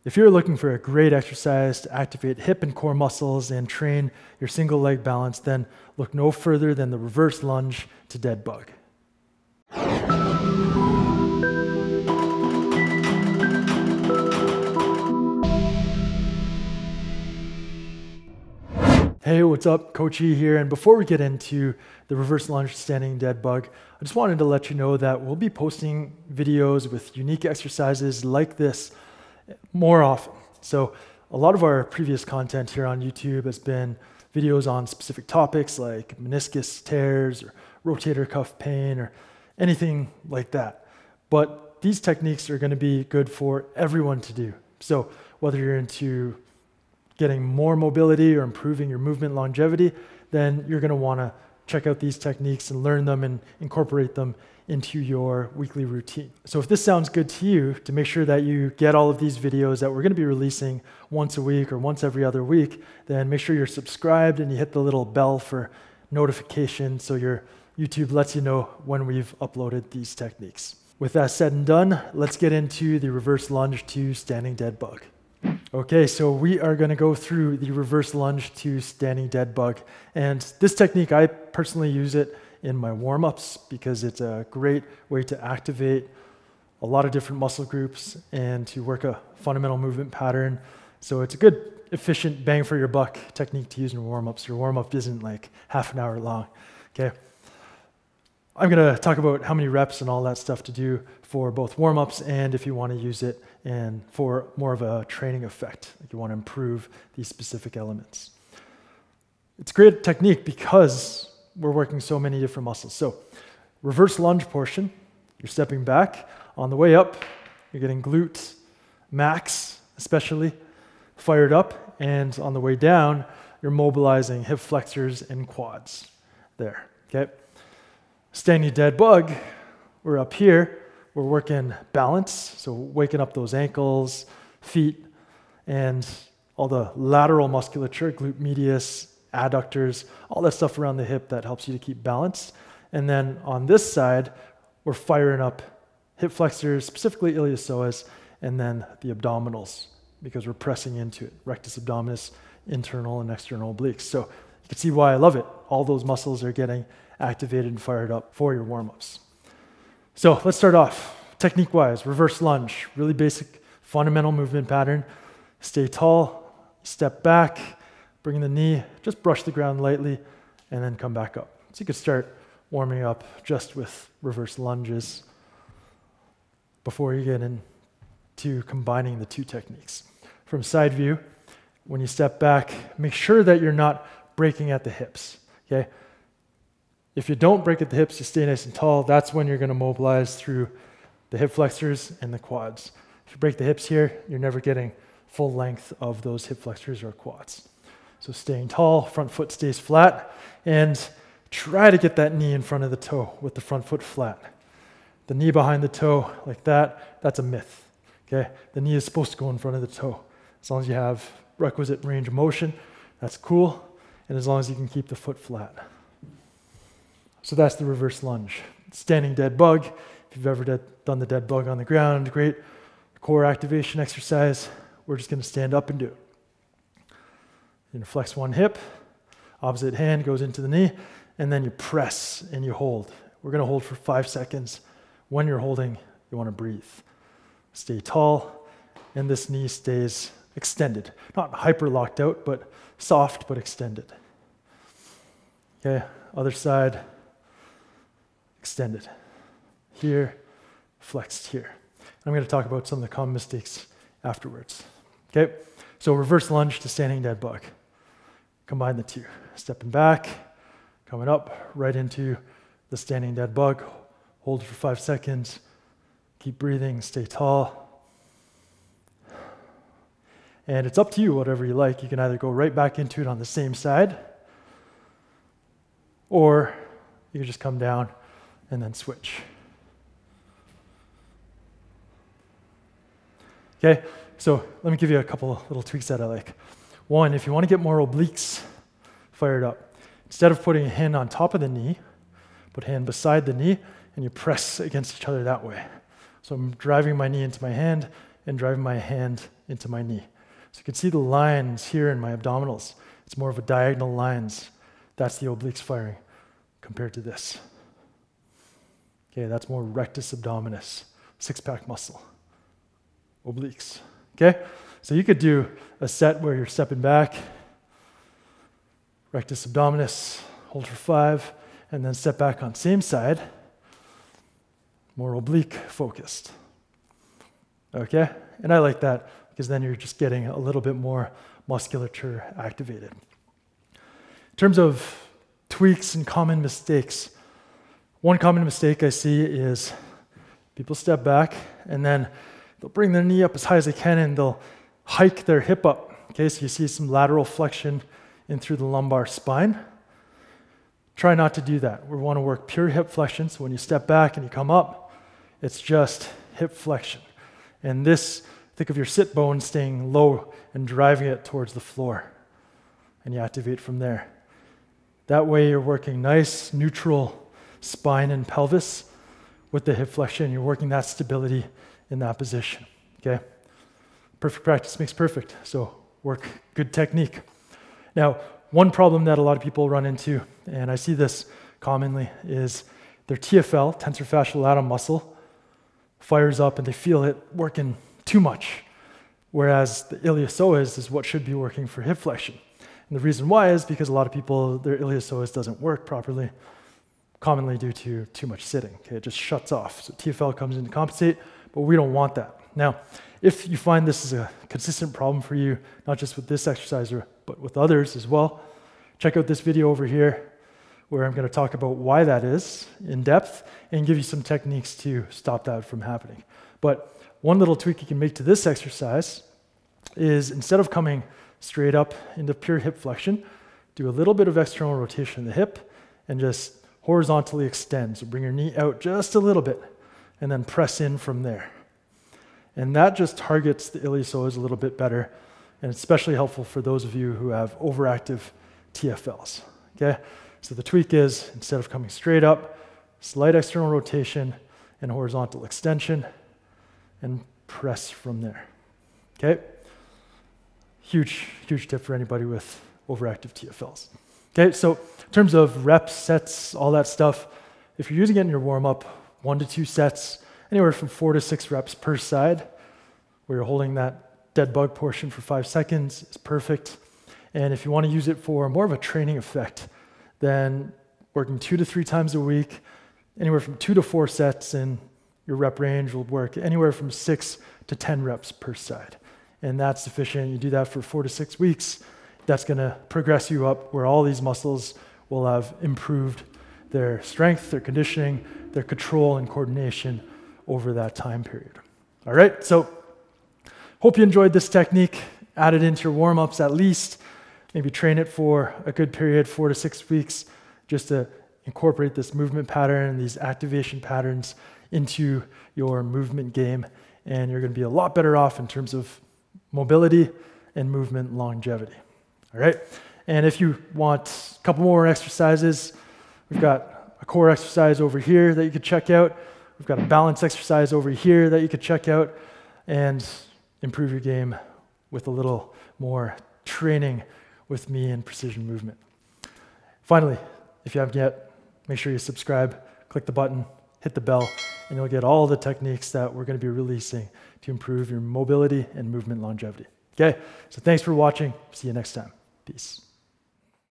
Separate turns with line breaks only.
If you're looking for a great exercise to activate hip and core muscles and train your single leg balance, then look no further than the reverse lunge to dead bug. Hey, what's up? Coach E here. And before we get into the reverse lunge standing dead bug, I just wanted to let you know that we'll be posting videos with unique exercises like this more often. So a lot of our previous content here on YouTube has been videos on specific topics like meniscus tears or rotator cuff pain or anything like that. But these techniques are going to be good for everyone to do. So whether you're into getting more mobility or improving your movement longevity, then you're going to want to check out these techniques and learn them and incorporate them into your weekly routine. So if this sounds good to you, to make sure that you get all of these videos that we're going to be releasing once a week or once every other week, then make sure you're subscribed and you hit the little bell for notification so your YouTube lets you know when we've uploaded these techniques. With that said and done, let's get into the reverse lunge to standing dead bug. Okay, so we are going to go through the reverse lunge to standing dead bug. And this technique, I personally use it in my warm-ups because it's a great way to activate a lot of different muscle groups and to work a fundamental movement pattern. So it's a good, efficient, bang for your buck technique to use in warm-ups. Your warm-up isn't like half an hour long, okay? I'm going to talk about how many reps and all that stuff to do for both warm-ups and if you want to use it and for more of a training effect, like you want to improve these specific elements. It's a great technique because we're working so many different muscles. So reverse lunge portion, you're stepping back. On the way up, you're getting glute max, especially, fired up. And on the way down, you're mobilizing hip flexors and quads there, okay? Standing dead bug, we're up here. We're working balance, so waking up those ankles, feet, and all the lateral musculature, glute medius, adductors, all that stuff around the hip that helps you to keep balance. And then on this side, we're firing up hip flexors, specifically iliopsoas, and then the abdominals, because we're pressing into it, rectus abdominis, internal and external obliques. So you can see why I love it. All those muscles are getting activated and fired up for your warm-ups. So let's start off. Technique-wise, reverse lunge, really basic fundamental movement pattern. Stay tall, step back, bring the knee, just brush the ground lightly, and then come back up. So you could start warming up just with reverse lunges before you get into combining the two techniques. From side view, when you step back, make sure that you're not breaking at the hips, okay? If you don't break at the hips, you stay nice and tall, that's when you're going to mobilize through the hip flexors and the quads. If you break the hips here, you're never getting full length of those hip flexors or quads. So staying tall, front foot stays flat, and try to get that knee in front of the toe with the front foot flat. The knee behind the toe like that, that's a myth, okay? The knee is supposed to go in front of the toe. As long as you have requisite range of motion, that's cool, and as long as you can keep the foot flat. So that's the reverse lunge. Standing dead bug, if you've ever done the dead bug on the ground, great core activation exercise. We're just going to stand up and do it. You're going to flex one hip, opposite hand goes into the knee, and then you press and you hold. We're going to hold for 5 seconds. When you're holding, you want to breathe. Stay tall, and this knee stays extended. Not hyper locked out, but soft but extended. Okay, other side. Extended here, flexed here. I'm going to talk about some of the common mistakes afterwards. Okay, so reverse lunge to standing dead bug. Combine the two. Stepping back, coming up, right into the standing dead bug. Hold it for 5 seconds. Keep breathing, stay tall. And it's up to you, whatever you like. You can either go right back into it on the same side, or you can just come down and then switch. Okay, so let me give you a couple little tweaks that I like. One, if you want to get more obliques fired up, instead of putting a hand on top of the knee, put a hand beside the knee, and you press against each other that way. So I'm driving my knee into my hand, and driving my hand into my knee. So you can see the lines here in my abdominals. It's more of a diagonal lines. That's the obliques firing compared to this. Okay, that's more rectus abdominis, six-pack muscle, obliques. Okay, so you could do a set where you're stepping back, rectus abdominis, hold for 5, and then step back on same side, more oblique focused. Okay, and I like that because then you're just getting a little bit more musculature activated. In terms of tweaks and common mistakes, one common mistake I see is people step back and then they'll bring their knee up as high as they can and they'll hike their hip up. Okay, so you see some lateral flexion in through the lumbar spine. Try not to do that. We want to work pure hip flexion, so when you step back and you come up, it's just hip flexion. And this, think of your sit bone staying low and driving it towards the floor. And you activate from there. That way you're working nice, neutral spine and pelvis with the hip flexion. You're working that stability in that position, okay? Perfect practice makes perfect, so work good technique. Now, one problem that a lot of people run into, and I see this commonly, is their TFL, tensor fascial latissimus muscle, fires up and they feel it working too much, whereas the iliopsoas is what should be working for hip flexion. And the reason why is because a lot of people, their iliopsoas doesn't work properly, commonly due to too much sitting. Okay, it just shuts off. So TFL comes in to compensate, but we don't want that. Now, if you find this is a consistent problem for you, not just with this exercise, but with others as well, check out this video over here where I'm going to talk about why that is in depth and give you some techniques to stop that from happening. But one little tweak you can make to this exercise is instead of coming straight up into pure hip flexion, do a little bit of external rotation in the hip and just horizontally extend. So bring your knee out just a little bit and then press in from there. And that just targets the iliopsoas a little bit better, and it's especially helpful for those of you who have overactive TFLs, okay? So the tweak is, instead of coming straight up, slight external rotation and horizontal extension, and press from there, okay? Huge, huge tip for anybody with overactive TFLs. Okay, so in terms of reps, sets, all that stuff, if you're using it in your warm-up, 1 to 2 sets, anywhere from 4 to 6 reps per side, where you're holding that dead bug portion for 5 seconds is perfect. And if you want to use it for more of a training effect, then working 2 to 3 times a week, anywhere from 2 to 4 sets, and your rep range will work anywhere from 6 to 10 reps per side. And that's sufficient. You do that for 4 to 6 weeks, that's going to progress you up where all these muscles will have improved their strength, their conditioning, their control and coordination over that time period. All right, so hope you enjoyed this technique. Add it into your warm-ups at least. Maybe train it for a good period, 4 to 6 weeks, just to incorporate this movement pattern, these activation patterns into your movement game, and you're going to be a lot better off in terms of mobility and movement longevity. All right, and if you want a couple more exercises, we've got a core exercise over here that you could check out. We've got a balance exercise over here that you could check out and improve your game with a little more training with me in precision movement. Finally, if you haven't yet, make sure you subscribe, click the button, hit the bell, and you'll get all the techniques that we're going to be releasing to improve your mobility and movement longevity. Okay, so thanks for watching. See you next time. Peace.